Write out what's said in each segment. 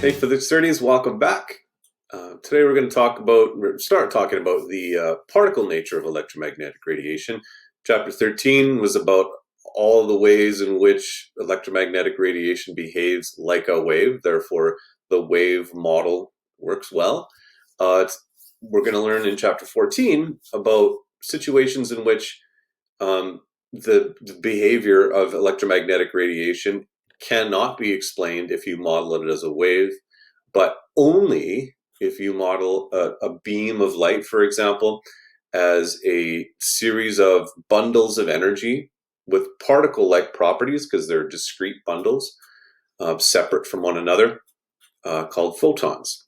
Hey, physics nerds, welcome back. Today we're going to start talking about the particle nature of electromagnetic radiation. Chapter 13 was about all the ways in which electromagnetic radiation behaves like a wave, therefore the wave model works well. We're going to learn in chapter 14 about situations in which the behavior of electromagnetic radiation cannot be explained if you model it as a wave, but only if you model a beam of light, for example, as a series of bundles of energy with particle-like properties, because they're discrete bundles separate from one another, called photons.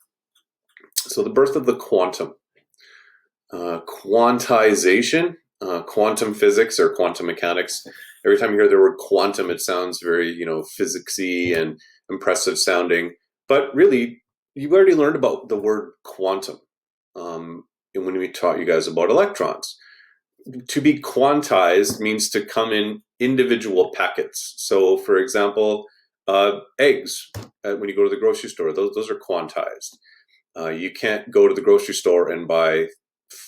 So the birth of the quantum. Quantization, quantum physics or quantum mechanics. Every time you hear the word quantum, it sounds very, physicsy and impressive sounding. But really, you've already learned about the word quantum and when we taught you guys about electrons. To be quantized means to come in individual packets. So, for example, eggs, when you go to the grocery store, those are quantized. You can't go to the grocery store and buy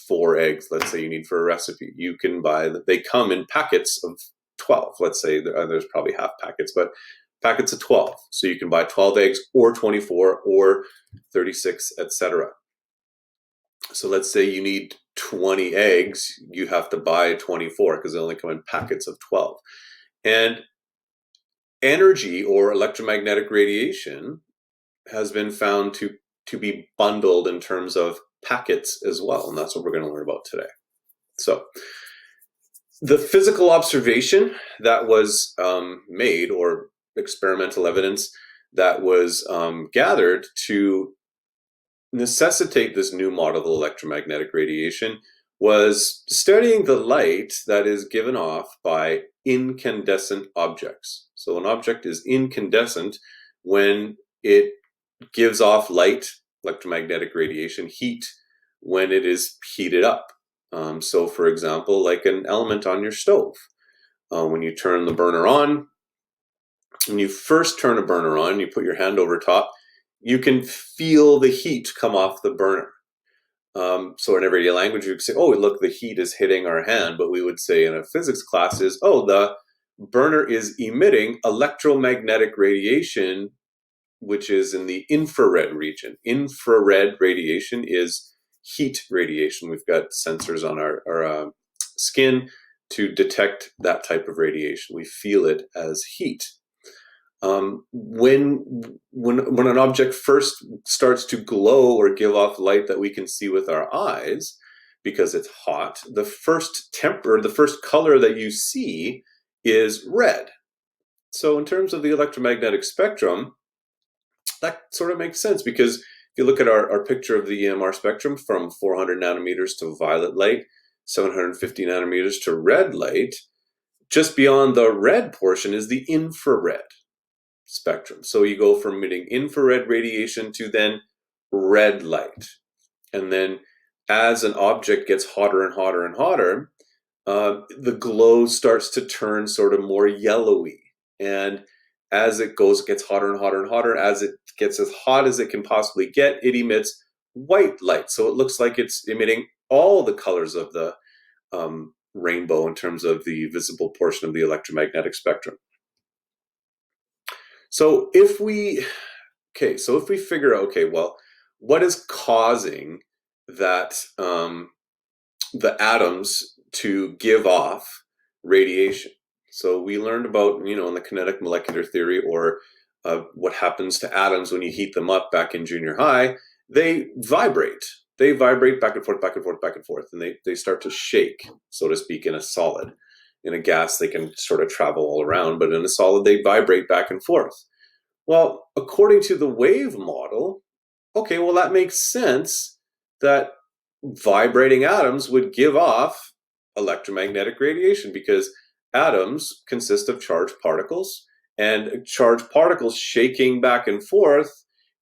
4 eggs, let's say you need for a recipe. You can buy, they come in packets of 12. Let's say there's probably half packets, but packets of 12. So you can buy 12 eggs or 24 or 36, etc. So let's say you need 20 eggs, you have to buy 24 because they only come in packets of 12. And energy or electromagnetic radiation has been found to be bundled in terms of packets as well, and that's what we're going to learn about today. So the physical observation that was made, or experimental evidence that was gathered to necessitate this new model of electromagnetic radiation, was studying the light that is given off by incandescent objects. So an object is incandescent when it gives off light, electromagnetic radiation, heat, when it is heated up. So for example, like an element on your stove. When you turn the burner on, when you first turn a burner on, you put your hand over top, you can feel the heat come off the burner. So in everyday language, you could say, oh, look, the heat is hitting our hand. But we would say in a physics class is, oh, the burner is emitting electromagnetic radiation, which is in the infrared region. Infrared radiation is heat radiation. We've got sensors on our skin to detect that type of radiation. We feel it as heat. When an object first starts to glow or give off light that we can see with our eyes, because it's hot, the first color that you see is red. So in terms of the electromagnetic spectrum, that sort of makes sense, because if you look at our picture of the EMR spectrum from 400 nanometers to violet light, 750 nanometers to red light, just beyond the red portion is the infrared spectrum. So you go from emitting infrared radiation to then red light. And then as an object gets hotter and hotter and hotter, the glow starts to turn sort of more yellowy. And as it gets hotter and hotter and hotter, as it gets as hot as it can possibly get, it emits white light. So it looks like it's emitting all the colors of the rainbow in terms of the visible portion of the electromagnetic spectrum. So if we figure out, okay, well, what is causing that the atoms to give off radiation? So we learned about, in the kinetic molecular theory, or what happens to atoms when you heat them up back in junior high. They vibrate. They vibrate back and forth, back and forth, back and forth, and they start to shake, so to speak, in a solid. In a gas, they can sort of travel all around, but in a solid, they vibrate back and forth. Well, according to the wave model, okay, well, that makes sense that vibrating atoms would give off electromagnetic radiation, because atoms consist of charged particles, and charged particles shaking back and forth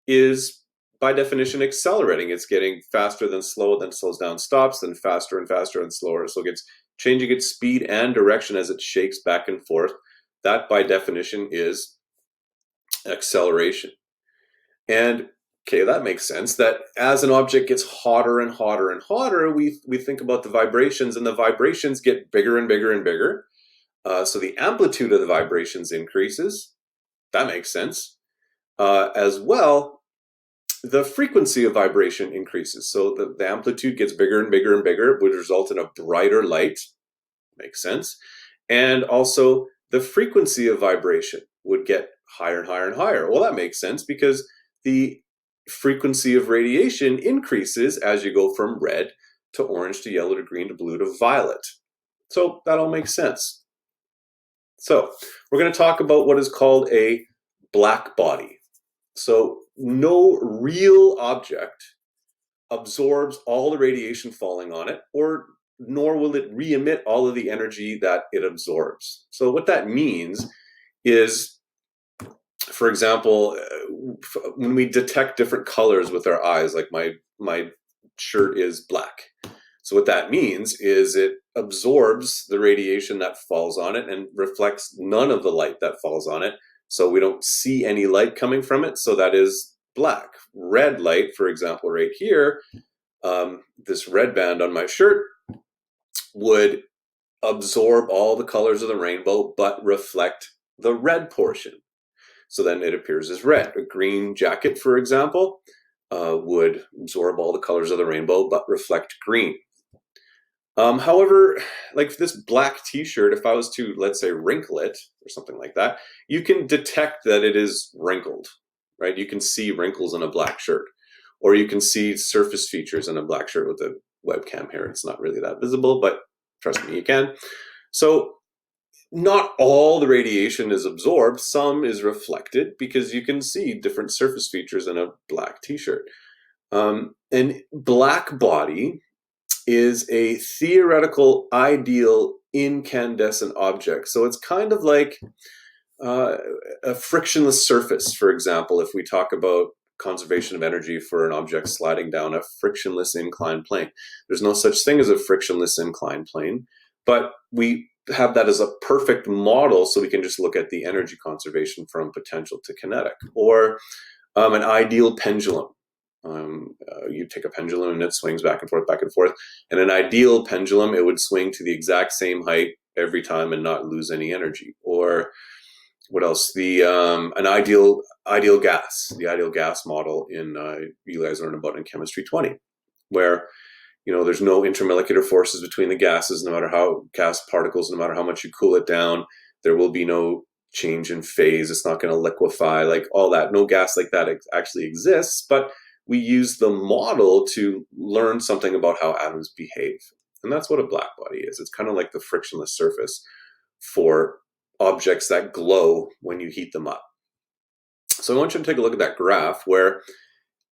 is by definition accelerating. It's getting faster than slow, then slows down, stops, then faster and faster and slower. So it gets changing its speed and direction as it shakes back and forth. That by definition is acceleration. And okay, that makes sense that as an object gets hotter and hotter and hotter, we think about the vibrations, and the vibrations get bigger and bigger and bigger. So the amplitude of the vibrations increases. That makes sense. As well, the frequency of vibration increases. So the amplitude gets bigger and bigger and bigger, would result in a brighter light. Makes sense. And also the frequency of vibration would get higher and higher and higher. Well, that makes sense because the frequency of radiation increases as you go from red to orange to yellow to green to blue to violet. So that all makes sense. So we're going to talk about what is called a black body. So no real object absorbs all the radiation falling on it, or nor will it re-emit all of the energy that it absorbs. So what that means is, for example, when we detect different colors with our eyes, like my shirt is black. So what that means is it absorbs the radiation that falls on it and reflects none of the light that falls on it. So we don't see any light coming from it. So that is black. Red light, for example, right here, this red band on my shirt would absorb all the colors of the rainbow, but reflect the red portion. So then it appears as red. A green jacket, for example, would absorb all the colors of the rainbow, but reflect green. However, like this black t-shirt, if I was to, let's say, wrinkle it or something like that, you can detect that it is wrinkled, right? You can see wrinkles in a black shirt, or you can see surface features in a black shirt with a webcam here. It's not really that visible, but trust me, you can. So not all the radiation is absorbed. Some is reflected because you can see different surface features in a black t-shirt. And black body is a theoretical ideal incandescent object. So it's kind of like a frictionless surface, for example, if we talk about conservation of energy for an object sliding down a frictionless inclined plane. There's no such thing as a frictionless inclined plane, but we have that as a perfect model so we can just look at the energy conservation from potential to kinetic. Or an ideal pendulum. You take a pendulum and it swings back and forth, back and forth. And an ideal pendulum, it would swing to the exact same height every time and not lose any energy. Or what else? An ideal gas, the ideal gas model in you guys learn about in Chemistry 20, where there's no intermolecular forces between the gases, no matter how gas particles, no matter how much you cool it down, there will be no change in phase. It's not going to liquefy, like all that. No gas like that actually exists, but we use the model to learn something about how atoms behave. And that's what a black body is. It's kind of like the frictionless surface for objects that glow when you heat them up. So I want you to take a look at that graph where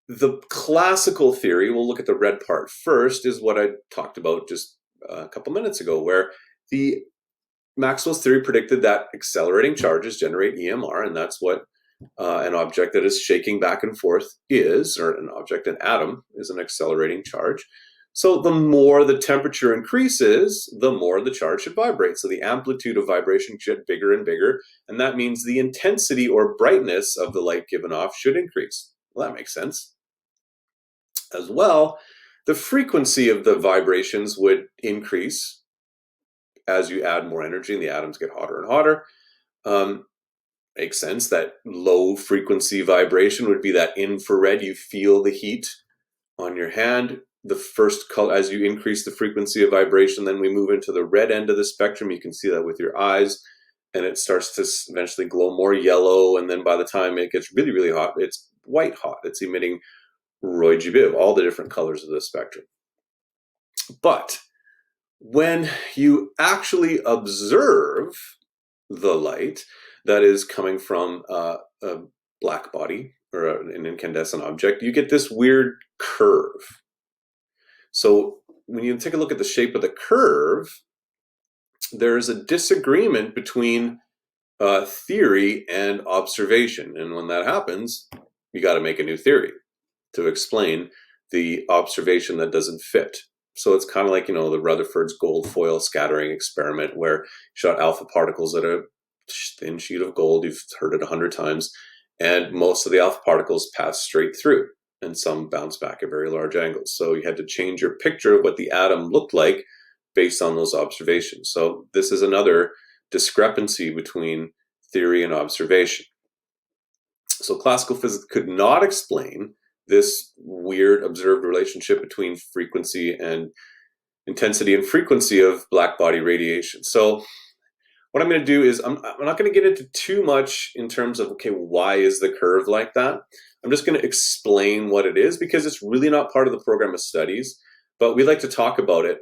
the classical theory, we'll look at the red part first, is what I talked about just a couple minutes ago, where the Maxwell's theory predicted that accelerating charges generate EMR, and that's what an object that is shaking back and forth is, or an atom is an accelerating charge. So the more the temperature increases, the more the charge should vibrate. So the amplitude of vibration should get bigger and bigger, and that means the intensity or brightness of the light given off should increase. Well, that makes sense. As well, the frequency of the vibrations would increase as you add more energy and the atoms get hotter and hotter. Makes sense that low frequency vibration would be that infrared. You feel the heat on your hand. The first color, as you increase the frequency of vibration, then we move into the red end of the spectrum. You can see that with your eyes, and it starts to eventually glow more yellow. And then by the time it gets really, really hot, it's white hot. It's emitting Roy G. Biv, all the different colors of the spectrum. But when you actually observe the light that is coming from a black body or an incandescent object, you get this weird curve. So when you take a look at the shape of the curve, there's a disagreement between theory and observation. And when that happens, you got to make a new theory to explain the observation that doesn't fit. So it's kind of like, the Rutherford's gold foil scattering experiment where you shot alpha particles at a thin sheet of gold. You've heard it 100 times. and most of the alpha particles pass straight through, and some bounce back at very large angles. So you had to change your picture of what the atom looked like based on those observations. So this is another discrepancy between theory and observation. So classical physics could not explain this weird observed relationship between frequency and intensity and frequency of black body radiation. So what I'm going to do is I'm not going to get into too much in terms of, okay, why is the curve like that? I'm just going to explain what it is, because it's really not part of the program of studies, but we like to talk about it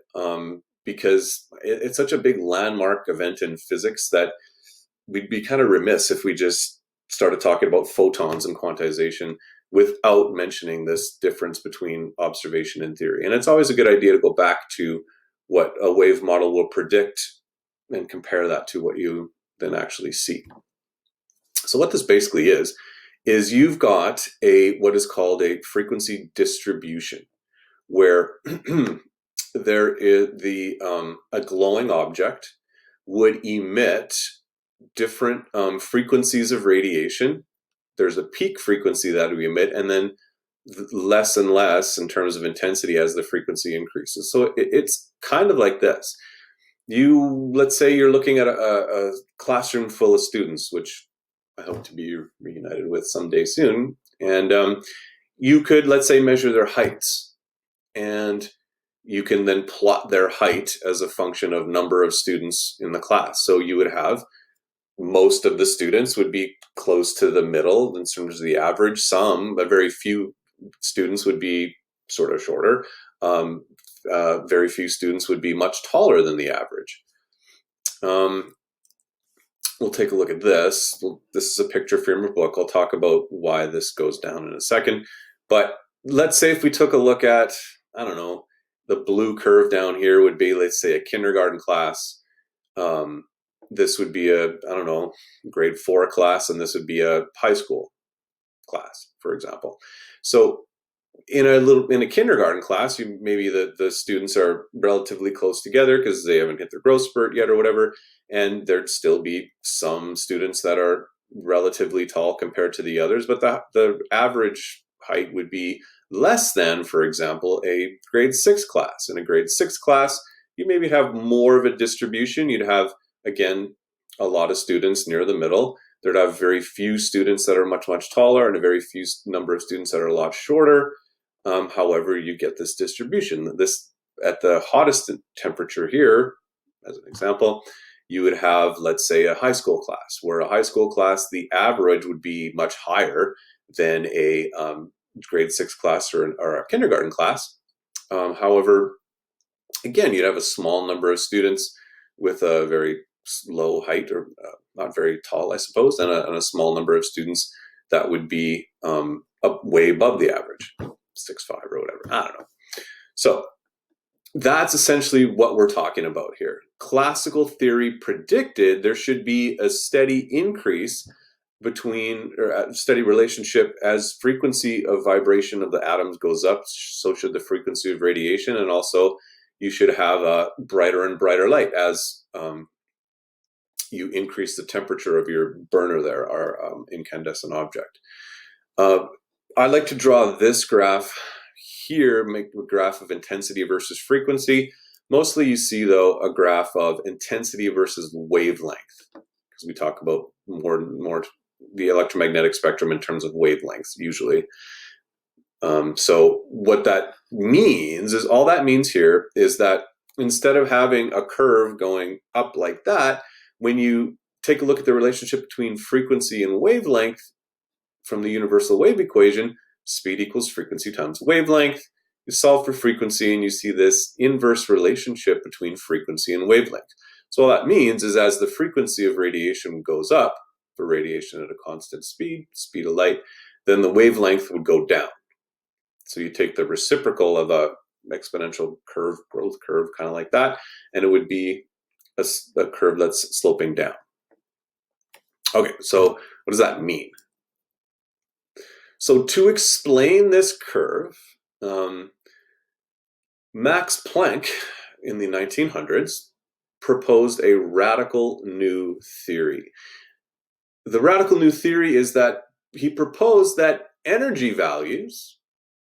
because it's such a big landmark event in physics that we'd be kind of remiss if we just started talking about photons and quantization without mentioning this difference between observation and theory. And it's always a good idea to go back to what a wave model will predict and compare that to what you then actually see. So what this basically is you've got what is called a frequency distribution, where there is a glowing object would emit different frequencies of radiation. There's a peak frequency that we emit, and then less and less in terms of intensity as the frequency increases. So it's kind of like this. Let's say you're looking at a classroom full of students, which I hope to be reunited with someday soon, and you could, let's say, measure their heights, and you can then plot their height as a function of number of students in the class. So you would have most of the students would be close to the middle in terms of the average. But very few students would be sort of shorter. Very few students would be much taller than the average. We'll take a look at this. This is a picture from a book. I'll talk about why this goes down in a second. But let's say if we took a look at, I don't know, the blue curve down here would be, let's say, a kindergarten class. This would be I don't know, grade 4 class, and this would be a high school class, for example. So in a kindergarten class, maybe the students are relatively close together because they haven't hit their growth spurt yet or whatever, and there'd still be some students that are relatively tall compared to the others, but the average height would be less than, for example, a grade 6 class. In a grade 6 class, you maybe have more of a distribution. You'd have, again, a lot of students near the middle. There'd have very few students that are much, much taller, and a very few number of students that are a lot shorter. However, you get this distribution. This, at the hottest temperature here, as an example, you would have, let's say, a high school class, where a high school class, the average would be much higher than a grade 6 class or a kindergarten class. However, again, you'd have a small number of students with a very low height, or not very tall, I suppose, and a small number of students that would be up way above the average, 6'5" or whatever. I don't know. So that's essentially what we're talking about here. Classical theory predicted there should be a steady increase between, or a steady relationship, as frequency of vibration of the atoms goes up, so should the frequency of radiation, and also you should have a brighter and brighter light as you increase the temperature of your burner there, our incandescent object. I like to draw this graph here, make a graph of intensity versus frequency. Mostly you see, though, a graph of intensity versus wavelength, because we talk about more the electromagnetic spectrum in terms of wavelengths usually. So what that means is, all that means here is that instead of having a curve going up like that, when you take a look at the relationship between frequency and wavelength from the universal wave equation, speed equals frequency times wavelength, you solve for frequency and you see this inverse relationship between frequency and wavelength. So all that means is, as the frequency of radiation goes up, for radiation at a constant speed of light, then the wavelength would go down. So you take the reciprocal of a exponential curve, growth curve, kind of like that, and it would be a curve that's sloping down. Okay, so what does that mean? So to explain this curve, Max Planck in the 1900s proposed a radical new theory. The radical new theory is that he proposed that energy values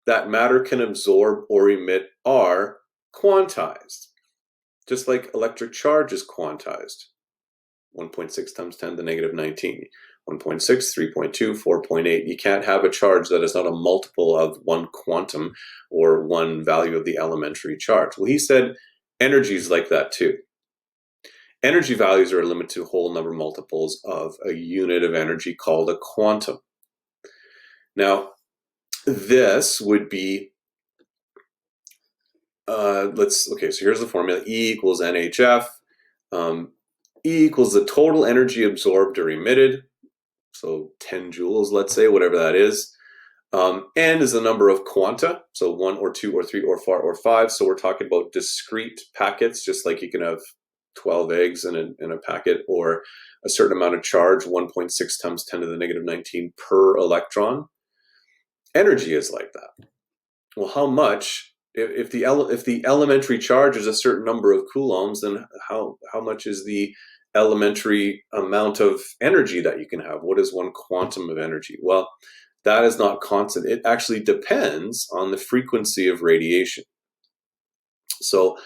that matter can absorb or emit are quantized, just like electric charge is quantized. 1.6 times 10 to the negative 19. 1.6, 3.2, 4.8. You can't have a charge that is not a multiple of one quantum or one value of the elementary charge. Well, he said energy is like that too. Energy values are limited to whole number multiples of a unit of energy called a quantum. Now, this would be, so here's the formula. E equals NHF. E equals the total energy absorbed or emitted. So 10 joules, let's say, whatever that is. N is the number of quanta, so 1 or 2 or 3 or 4 or 5. So we're talking about discrete packets, just like you can have 12 eggs in a packet, or a certain amount of charge, 1.6 times 10 to the negative 19 per electron. Energy is like that. Well, how much? If the elementary charge is a certain number of coulombs, then how much is the elementary amount of energy that you can have? What is one quantum of energy? Well, that is not constant. It actually depends on the frequency of radiation. So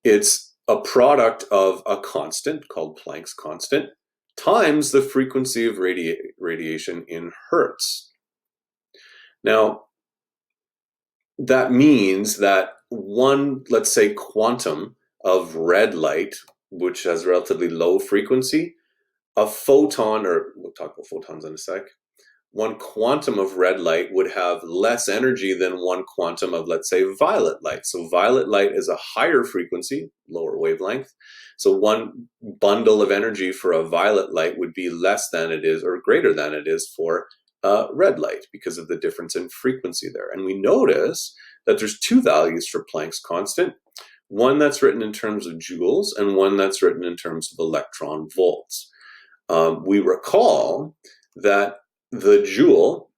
it's a product of a constant called Planck's constant times the frequency of radiation in hertz. Now, that means that one, let's say, quantum of red light, which has relatively low frequency, a photon, or we'll talk about photons in a sec, one quantum of red light would have less energy than one quantum of, let's say, violet light. So violet light is a higher frequency, lower wavelength. So one bundle of energy for a violet light would be less than it is, or greater than it is for red light, because of the difference in frequency there. And we notice that there's two values for Planck's constant, one that's written in terms of joules and one that's written in terms of electron volts. We recall that the joule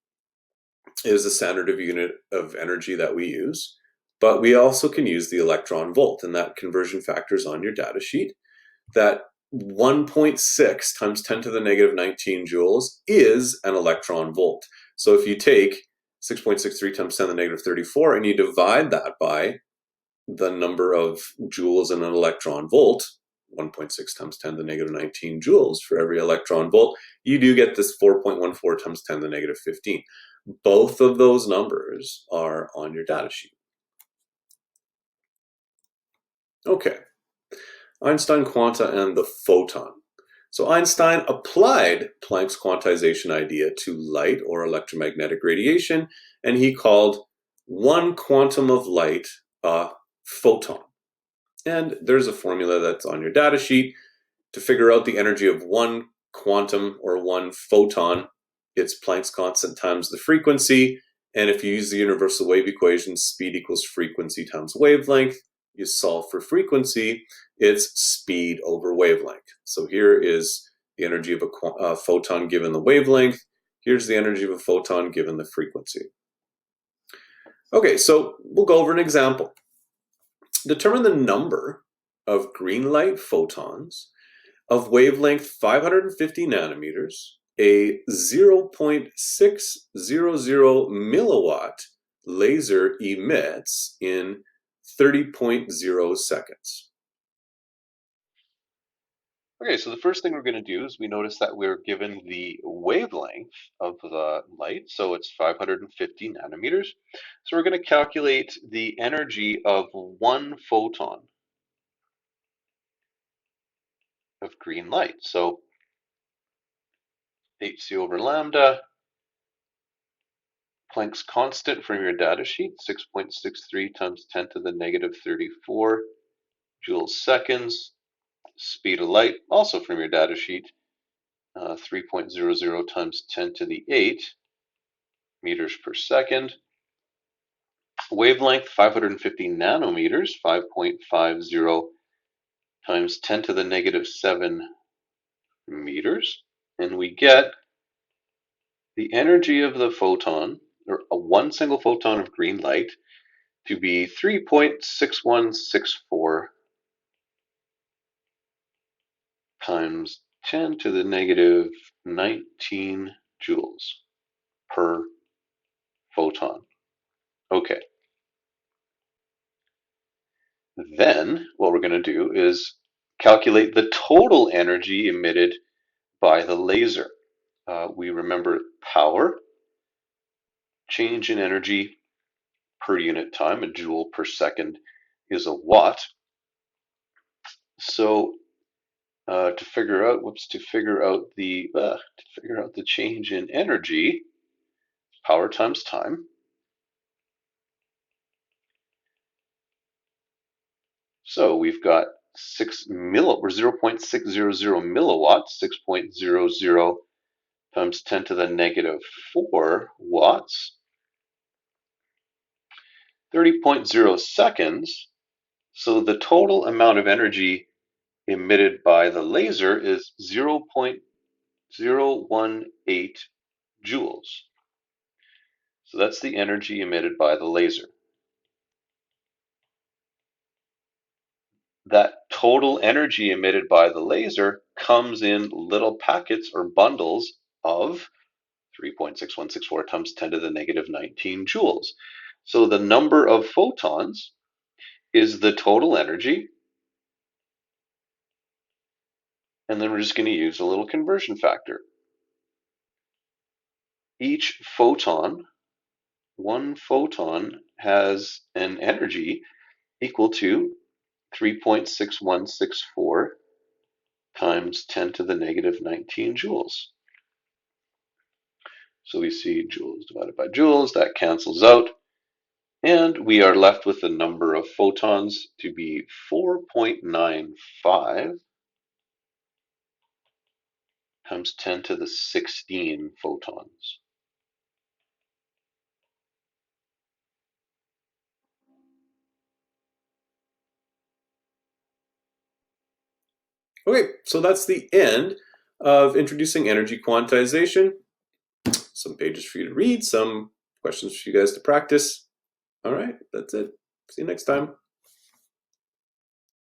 is the standard of unit of energy that we use, but we also can use the electron volt, and that conversion factor is on your data sheet. That 1.6 times 10 to the negative 19 joules is an electron volt. So if you take 6.63 times 10 to the negative 34 and you divide that by the number of joules in an electron volt, 1.6 times 10 to the negative 19 joules for every electron volt, you do get this 4.14 times 10 to the negative 15. Both of those numbers are on your data sheet. Okay. Einstein quanta and the photon. So Einstein applied Planck's quantization idea to light or electromagnetic radiation, and he called one quantum of light a photon. And there's a formula that's on your data sheet to figure out the energy of one quantum or one photon. It's Planck's constant times the frequency. And if you use the universal wave equation, speed equals frequency times wavelength, you solve for frequency, it's speed over wavelength. So here is the energy of a photon given the wavelength. Here's the energy of a photon given the frequency. Okay, so we'll go over an example. Determine the number of green light photons of wavelength 550 nanometers, a 0.600 milliwatt laser emits in 30.0 seconds. Okay, so the first thing we're going to do is we notice that we're given the wavelength of the light, so it's 550 nanometers. So we're going to calculate the energy of one photon of green light. So hc over lambda, Planck's constant from your data sheet, 6.63 times 10 to the negative 34 joules seconds. Speed of light, also from your data sheet, 3.00 times 10 to the 8 meters per second. Wavelength, 550 nanometers, 5.50 times 10 to the negative 7 meters. And we get the energy of the photon, or one single photon of green light, to be 3.6164 times 10 to the negative 19 joules. per photon. Okay. Then what we're going to do is calculate the total energy emitted by the laser. We remember power, change in energy per unit time, a joule per second is a watt. So to figure out the change in energy, power times time. So we've got 0.600 milliwatts, 6.00 times 10 to the negative 4 watts, 30.0 seconds. So the total amount of energy emitted by the laser is 0.018 joules. So that's the energy emitted by the laser. That total energy emitted by the laser comes in little packets or bundles of 3.6164 times 10 to the negative 19 joules. So the number of photons is the total energy. And then we're just going to use a little conversion factor. Each photon, one photon, has an energy equal to 3.6164 times 10 to the negative 19 joules. So we see joules divided by joules, that cancels out. And we are left with the number of photons to be 4.95 times 10 to the 16 photons. Okay, so that's the end of introducing energy quantization. Some pages for you to read, some questions for you guys to practice. All right, that's it. See you next time.